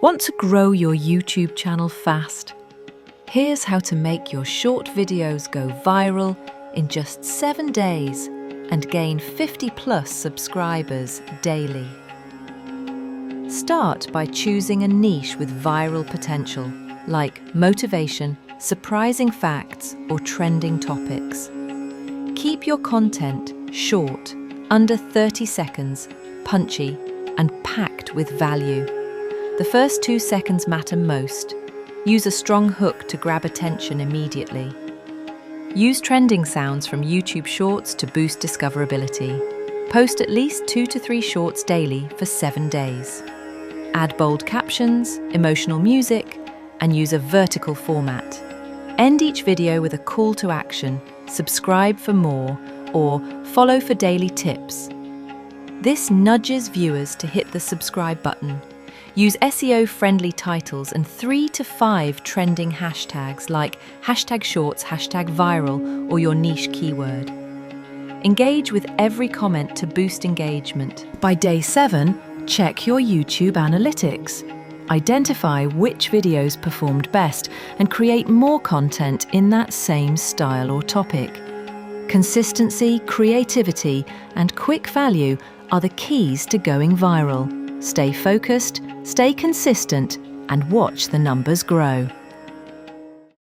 Want to grow your YouTube channel fast? Here's how to make your short videos go viral in just 7 days and gain 50+ subscribers daily. Start by choosing a niche with viral potential, like motivation, surprising facts, or trending topics. Keep your content short, under 30 seconds, punchy, and packed with value. The first 2 seconds matter most. Use a strong hook to grab attention immediately. Use trending sounds from YouTube Shorts to boost discoverability. Post at least 2 to 3 shorts daily for 7 days. Add bold captions, emotional music, and use a vertical format. End each video with a call to action, subscribe for more, or follow for daily tips. This nudges viewers to hit the subscribe button. Use SEO-friendly titles and 3 to 5 trending hashtags like #shorts, #viral, or your niche keyword. Engage with every comment to boost engagement. By day 7, check your YouTube analytics. Identify which videos performed best and create more content in that same style or topic. Consistency, creativity, and quick value are the keys to going viral. Stay focused, stay consistent, and watch the numbers grow.